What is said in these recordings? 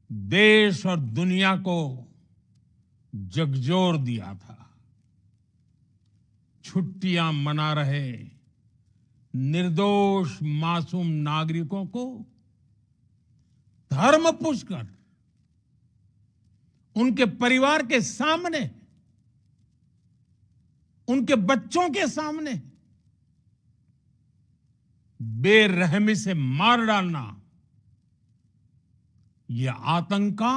देश और दुनिया को झकझोर दिया था। छुट्टियां मना रहे निर्दोष मासूम नागरिकों को धर्म पूछकर उनके परिवार के सामने, उनके बच्चों के सामने बेरहमी से मार डालना, यह आतंक का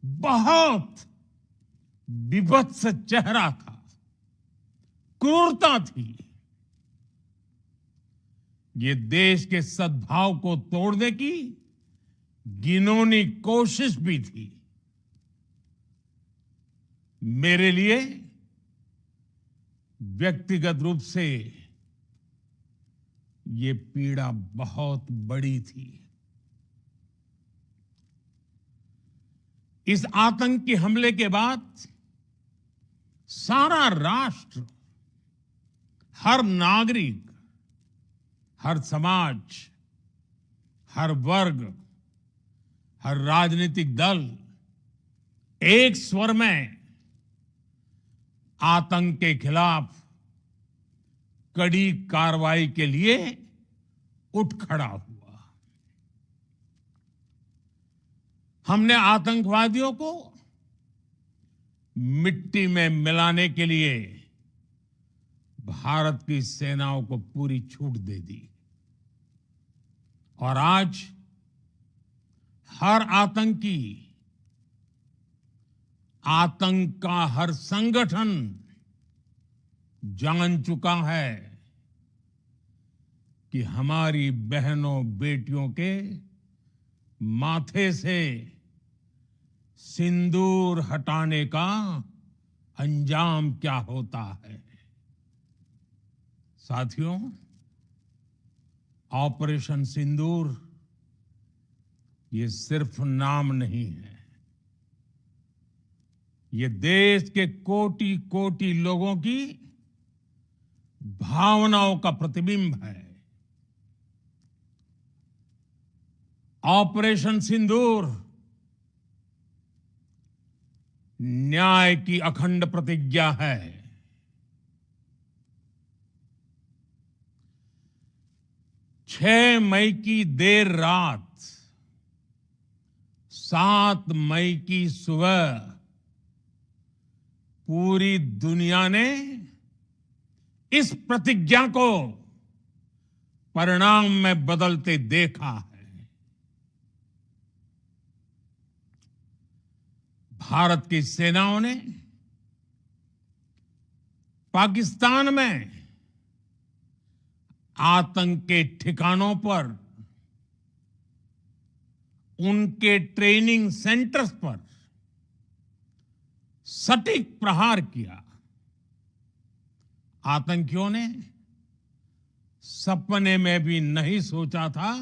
बहुत विभत्स चेहरा था, क्रूरता थी। ये देश के सद्भाव को तोड़ने की घिनौनी कोशिश भी थी। मेरे लिए व्यक्तिगत रूप से ये पीड़ा बहुत बड़ी थी। इस आतंकी हमले के बाद सारा राष्ट्र, हर नागरिक, हर समाज, हर वर्ग, हर राजनीतिक दल एक स्वर में आतंक के खिलाफ कड़ी कार्रवाई के लिए उठ खड़ा हुआ। हमने आतंकवादियों को मिट्टी में मिलाने के लिए भारत की सेनाओं को पूरी छूट दे दी और आज हर आतंकी, आतंक का हर संगठन जान चुका है कि हमारी बहनों बेटियों के माथे से सिंदूर हटाने का अंजाम क्या होता है। साथियों, ऑपरेशन सिंदूर ये सिर्फ नाम नहीं है, ये देश के कोटि कोटि लोगों की भावनाओं का प्रतिबिंब है। ऑपरेशन सिंदूर न्याय की अखंड प्रतिज्ञा है। 6 मई की देर रात, 7 मई की सुबह पूरी दुनिया ने इस प्रतिज्ञा को परिणाम में बदलते देखा है। भारत की सेनाओं ने पाकिस्तान में आतंक के ठिकानों पर, उनके ट्रेनिंग सेंटर्स पर सटीक प्रहार किया। आतंकियों ने सपने में भी नहीं सोचा था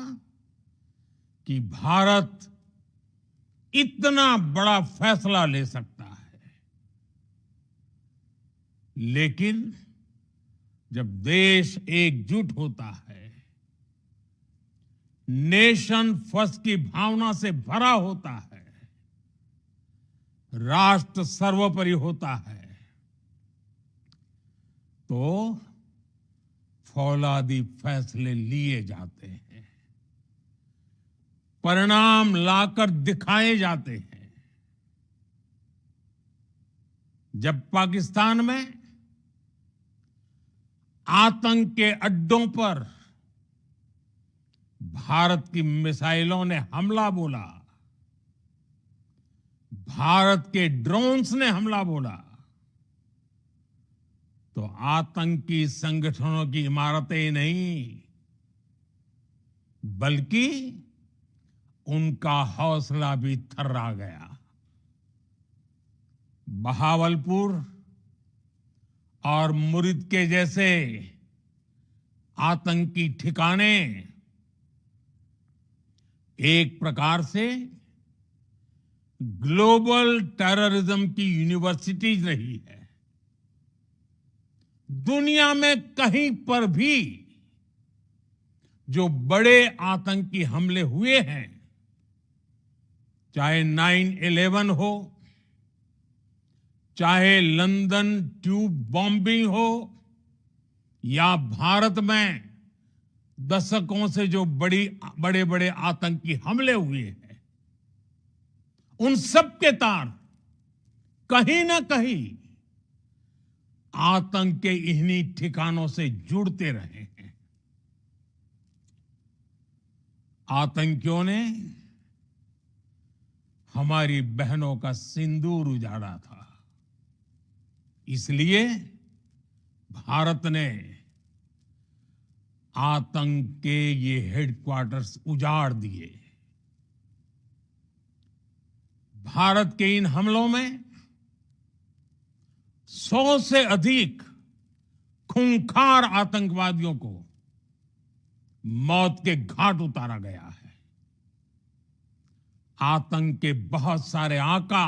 कि भारत इतना बड़ा फैसला ले सकता है। लेकिन जब देश एकजुट होता है, नेशन फर्स्ट की भावना से भरा होता है, राष्ट्र सर्वोपरि होता है, तो फौलादी फैसले लिए जाते हैं, परिणाम लाकर दिखाए जाते हैं। जब पाकिस्तान में आतंक के अड्डों पर भारत की मिसाइलों ने हमला बोला, भारत के ड्रोन्स ने हमला बोला, तो आतंकी संगठनों की इमारतें नहीं, बल्कि उनका हौसला भी थर्रा गया। बहावलपुर और मुरिद के जैसे आतंकी ठिकाने एक प्रकार से ग्लोबल टेररिज्म की यूनिवर्सिटीज रही है। दुनिया में कहीं पर भी जो बड़े आतंकी हमले हुए हैं, चाहे 9/11 हो, चाहे लंदन ट्यूब बॉम्बिंग हो, या भारत में दशकों से जो बड़े बड़े आतंकी हमले हुए हैं, उन सब के तार कहीं ना कहीं आतंक के इन्हीं ठिकानों से जुड़ते रहे हैं। आतंकियों ने हमारी बहनों का सिंदूर उजाड़ा था, इसलिए भारत ने आतंक के ये हेडक्वार्टर्स उजाड़ दिए। भारत के इन हमलों में 100 से अधिक खूंखार आतंकवादियों को मौत के घाट उतारा गया है। आतंक के बहुत सारे आका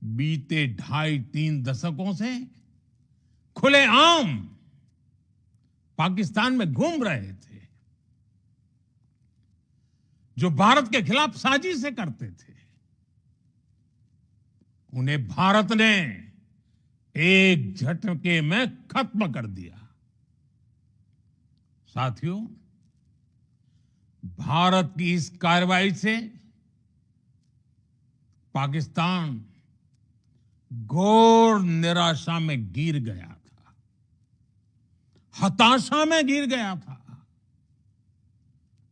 बीते 2.5-3 दशकों से खुलेआम पाकिस्तान में घूम रहे थे, जो भारत के खिलाफ साजिशें करते थे। उन्हें भारत ने एक झटके में खत्म कर दिया। साथियों, भारत की इस कार्रवाई से पाकिस्तान घोर निराशा में गिर गया था, हताशा में गिर गया था,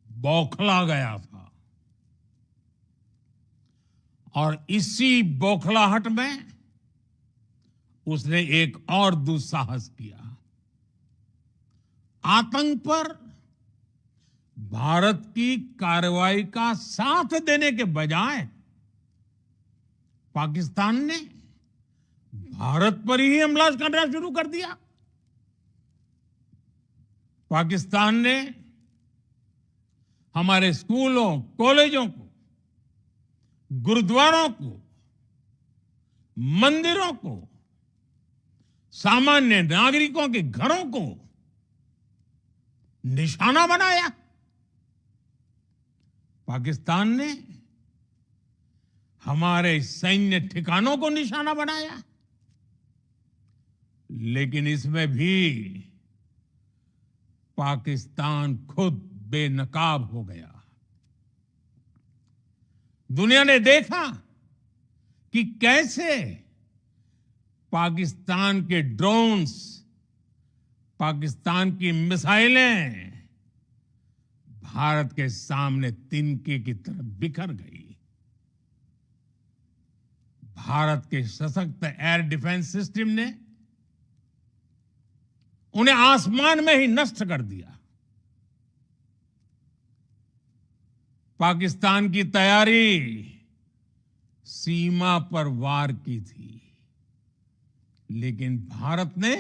बौखला गया था। और इसी बौखलाहट में उसने एक और दुस्साहस किया। आतंक पर भारत की कार्रवाई का साथ देने के बजाय पाकिस्तान ने भारत पर ही हमला करना शुरू कर दिया। पाकिस्तान ने हमारे स्कूलों, कॉलेजों को, गुरुद्वारों को, मंदिरों को, सामान्य नागरिकों के घरों को निशाना बनाया। पाकिस्तान ने हमारे सैन्य ठिकानों को निशाना बनाया। लेकिन इसमें भी पाकिस्तान खुद बेनकाब हो गया। दुनिया ने देखा कि कैसे पाकिस्तान के ड्रोन्स, पाकिस्तान की मिसाइलें भारत के सामने तिनके की तरह बिखर गई। भारत के सशक्त एयर डिफेंस सिस्टम ने उन्हें आसमान में ही नष्ट कर दिया। पाकिस्तान की तैयारी सीमा पर वार की थी, लेकिन भारत ने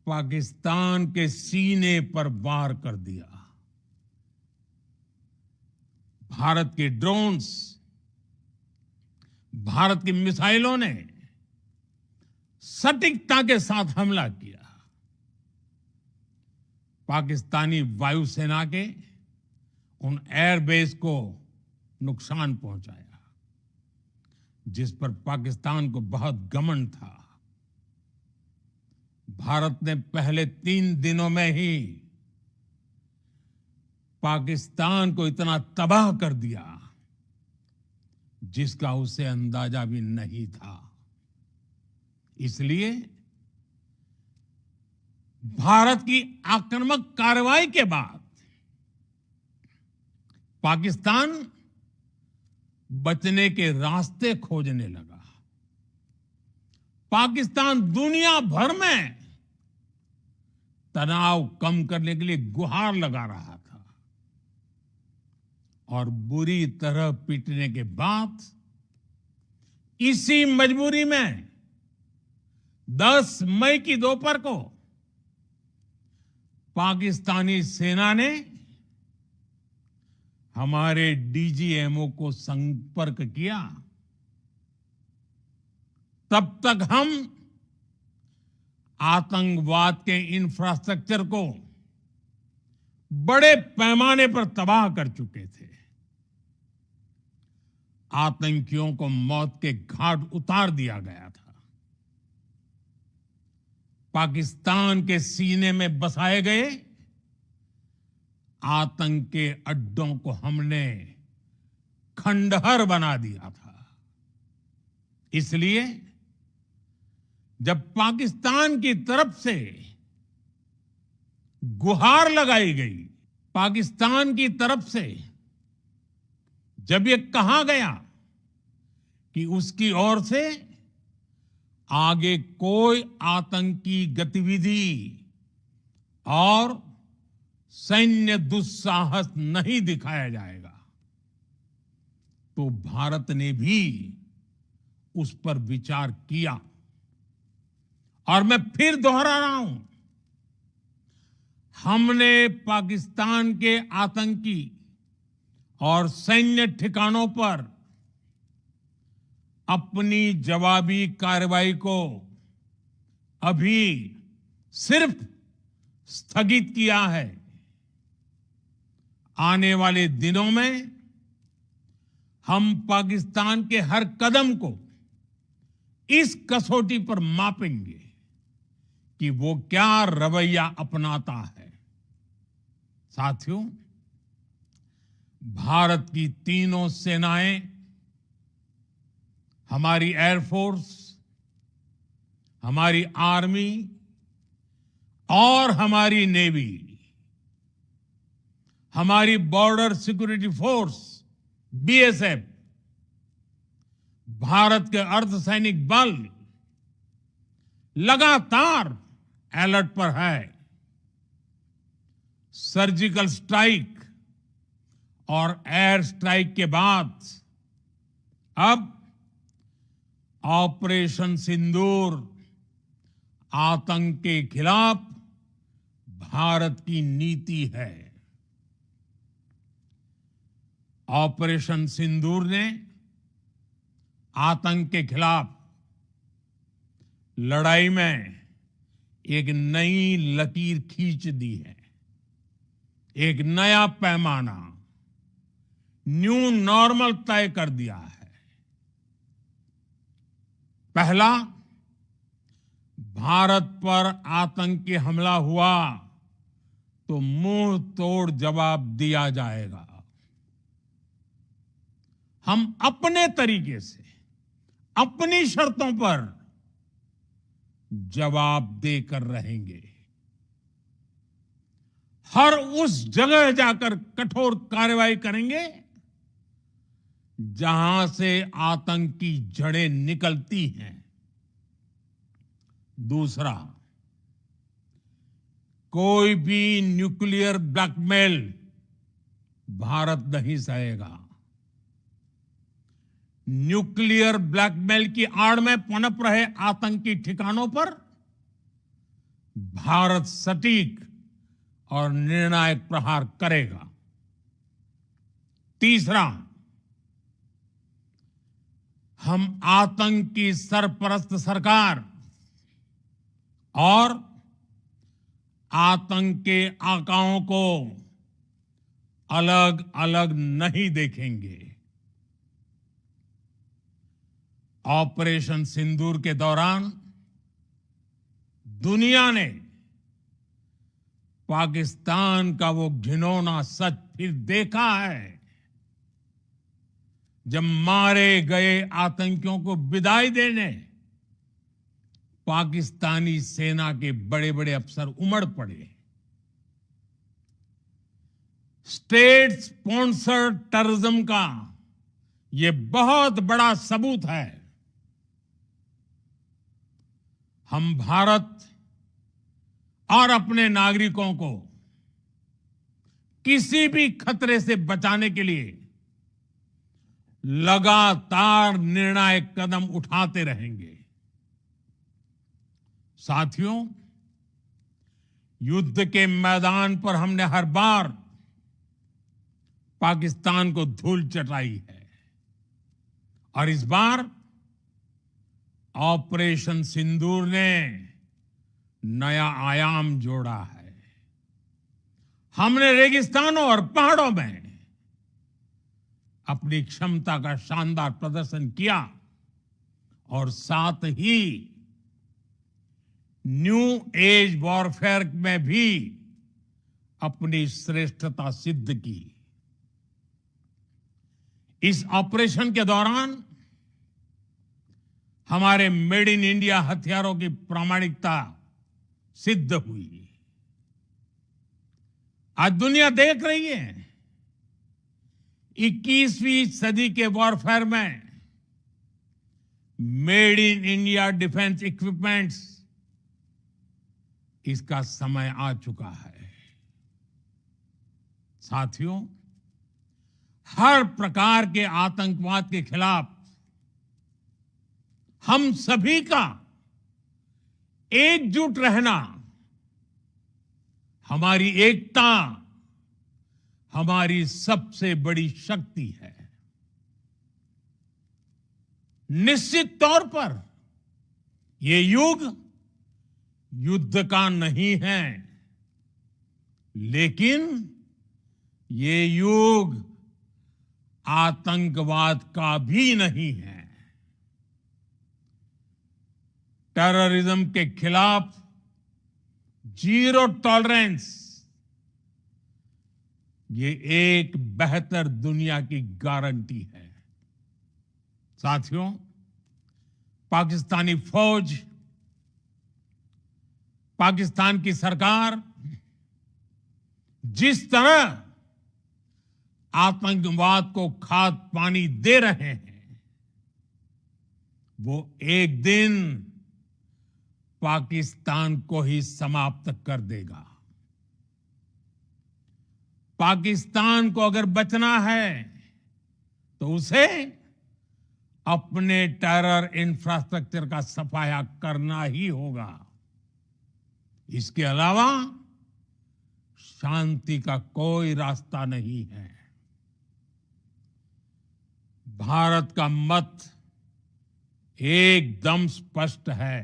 पाकिस्तान के सीने पर वार कर दिया। भारत के ड्रोन्स, भारत की मिसाइलों ने सटीकता के साथ हमला किया। पाकिस्तानी वायुसेना के उन एयरबेस को नुकसान पहुंचाया, जिस पर पाकिस्तान को बहुत घमंड था। भारत ने पहले 3 दिनों में ही पाकिस्तान को इतना तबाह कर दिया, जिसका उसे अंदाजा भी नहीं था। इसलिए भारत की आक्रामक कार्रवाई के बाद पाकिस्तान बचने के रास्ते खोजने लगा। पाकिस्तान दुनिया भर में तनाव कम करने के लिए गुहार लगा रहा था, और बुरी तरह पीटने के बाद इसी मजबूरी में 10 मई की दोपहर को पाकिस्तानी सेना ने हमारे डीजीएमओ को संपर्क किया। तब तक हम आतंकवाद के इंफ्रास्ट्रक्चर को बड़े पैमाने पर तबाह कर चुके थे। आतंकियों को मौत के घाट उतार दिया गया था। पाकिस्तान के सीने में बसाए गए आतंक के अड्डों को हमने खंडहर बना दिया था। इसलिए जब पाकिस्तान की तरफ से गुहार लगाई गई, पाकिस्तान की तरफ से जब ये कहा गया कि उसकी ओर से आगे कोई आतंकी गतिविधि और सैन्य दुस्साहस नहीं दिखाया जाएगा, तो भारत ने भी उस पर विचार किया। और मैं फिर दोहरा रहा हूं, हमने पाकिस्तान के आतंकी और सैन्य ठिकानों पर अपनी जवाबी कार्रवाई को अभी सिर्फ स्थगित किया है। आने वाले दिनों में हम पाकिस्तान के हर कदम को इस कसौटी पर मापेंगे कि वो क्या रवैया अपनाता है। साथियों, भारत की तीनों सेनाएं, हमारी एयरफोर्स, हमारी आर्मी और हमारी नेवी, हमारी border security force BSF, Bharat के अर्धसैनिक बल लगातार अलर्ट पर है। सर्जिकल स्ट्राइक और एयर स्ट्राइक के बाद अब ऑपरेशन सिंदूर आतंक के खिलाफ भारत की नीति है। ऑपरेशन सिंदूर ने आतंक के खिलाफ लड़ाई में एक नई लकीर खींच दी है, एक नया पैमाना, न्यू नॉर्मल तय कर दिया है। पहला, भारत पर आतंकी हमला हुआ तो मुंह तोड़ जवाब दिया जाएगा। हम अपने तरीके से, अपनी शर्तों पर जवाब देकर रहेंगे। हर उस जगह जाकर कठोर कार्रवाई करेंगे जहां से आतंक की जड़ें निकलती हैं। दूसरा, कोई भी न्यूक्लियर ब्लैकमेल भारत नहीं सहेगा। न्यूक्लियर ब्लैकमेल की आड़ में पनप रहे आतंकी ठिकानों पर भारत सटीक और निर्णायक प्रहार करेगा। तीसरा, हम आतंक की सरपरस्त सरकार और आतंक के आकाओं को अलग अलग नहीं देखेंगे। ऑपरेशन सिंदूर के दौरान दुनिया ने पाकिस्तान का वो घिनौना सच फिर देखा है, जब मारे गए आतंकियों को विदाई देने पाकिस्तानी सेना के बड़े बड़े अफसर उमड़ पड़े। स्टेट स्पॉन्सर्ड टेररिज्म का ये बहुत बड़ा सबूत है। हम भारत और अपने नागरिकों को किसी भी खतरे से बचाने के लिए लगातार निर्णायक कदम उठाते रहेंगे। साथियों, युद्ध के मैदान पर हमने हर बार पाकिस्तान को धूल चटाई है और इस बार ऑपरेशन सिंदूर ने नया आयाम जोड़ा है। हमने रेगिस्तानों और पहाड़ों में अपनी क्षमता का शानदार प्रदर्शन किया और साथ ही न्यू एज वॉरफेयर में भी अपनी श्रेष्ठता सिद्ध की। इस ऑपरेशन के दौरान हमारे मेड इन इंडिया हथियारों की प्रामाणिकता सिद्ध हुई। आज दुनिया देख रही है 21वीं सदी के वॉरफेयर में made in India defence equipments, इसका समय आ चुका है। साथियों, हर प्रकार के आतंकवाद के खिलाफ हम सभी का एकजुट रहना, हमारी एकता हमारी सबसे बड़ी शक्ति है। निश्चित तौर पर ये युग युद्ध का नहीं है, लेकिन ये युग आतंकवाद का भी नहीं है। टेररिज्म के खिलाफ जीरो टॉलरेंस, ये एक बेहतर दुनिया की गारंटी है। साथियों, पाकिस्तानी फौज, पाकिस्तान की सरकार जिस तरह आतंकवाद को खाद पानी दे रहे हैं, वो एक दिन पाकिस्तान को ही समाप्त कर देगा। पाकिस्तान को अगर बचना है तो उसे अपने टेरर इंफ्रास्ट्रक्चर का सफाया करना ही होगा। इसके अलावा शांति का कोई रास्ता नहीं है। भारत का मत एकदम स्पष्ट है।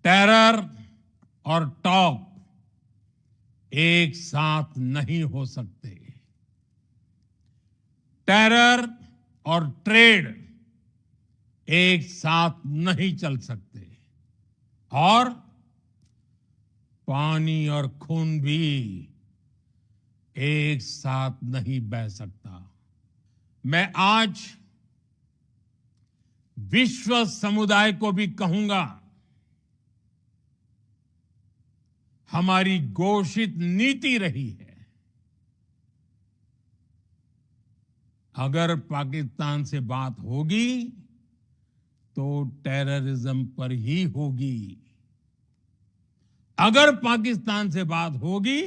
टेरर और टॉक एक साथ नहीं हो सकते। टेरर और ट्रेड एक साथ नहीं चल सकते, और पानी और खून भी एक साथ नहीं बह सकता। मैं आज विश्व समुदाय को भी कहूंगा, हमारी घोषित नीति रही है, अगर पाकिस्तान से बात होगी तो टेररिज्म पर ही होगी। अगर पाकिस्तान से बात होगी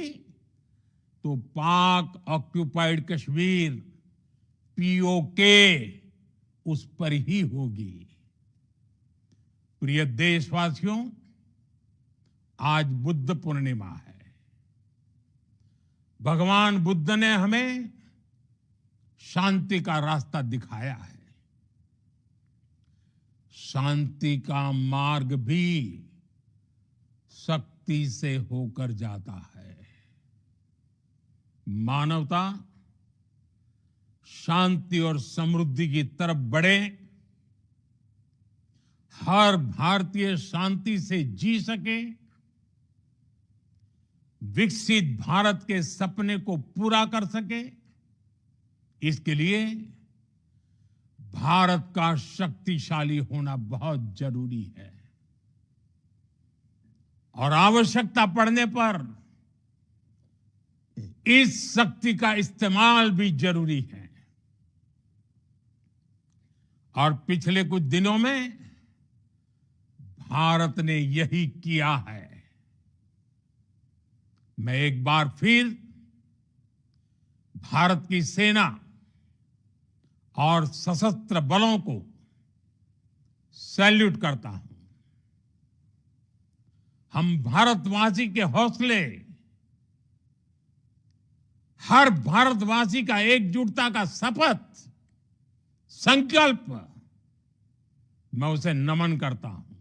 तो पाक ऑक्युपाइड कश्मीर, पीओके, उस पर ही होगी। प्रिय देशवासियों, आज बुद्ध पूर्णिमा है। भगवान बुद्ध ने हमें शांति का रास्ता दिखाया है। शांति का मार्ग भी शक्ति से होकर जाता है। मानवता शांति और समृद्धि की तरफ बढ़े, हर भारतीय शांति से जी सके, विकसित भारत के सपने को पूरा कर सके, इसके लिए भारत का शक्तिशाली होना बहुत जरूरी है। और आवश्यकता पड़ने पर इस शक्ति का इस्तेमाल भी जरूरी है। और पिछले कुछ दिनों में भारत ने यही किया है। मैं एक बार फिर भारत की सेना और सशस्त्र बलों को सैल्यूट करता हूं। हम भारतवासी के हौसले, हर भारतवासी का एकजुटता का शपथ, संकल्प, मैं उसे नमन करता हूं।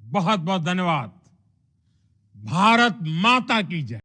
बहुत बहुत धन्यवाद। भारत माता की जय।